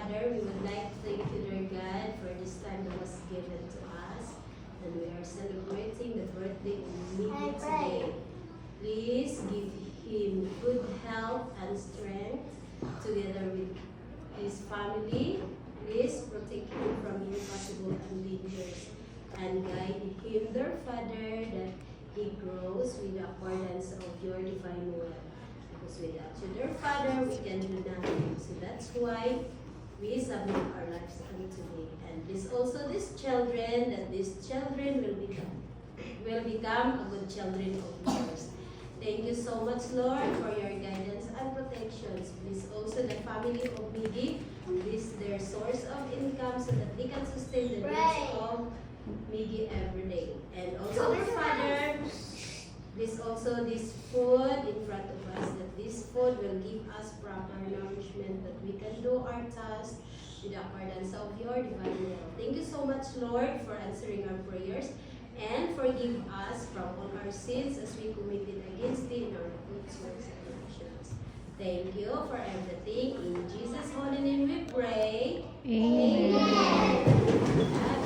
Father, we would like to thank you, dear God, for this time that was given to us. And we are celebrating the birthday of Miggy today. Please give him good health and strength together with his family. Please protect him from impossible dangers and guide him, dear Father, that he grows with the accordance of your divine will. Because without you, dear Father, we can do nothing. So that's why we submit our lives unto thee. And this also these children, that these children will become a good children of yours. Thank you so much, Lord, for your guidance and protections. Please also the family of Miggy, this their source of income so that they can sustain the needs of Miggy every day. And also their Father, this food in front of us, that this food will give us proper nourishment, that we can do our task with the accordance of your divine will. Thank you so much, Lord, for answering our prayers and forgive us from all our sins as we committed against thee in our thoughts, words, and actions. Thank you for everything.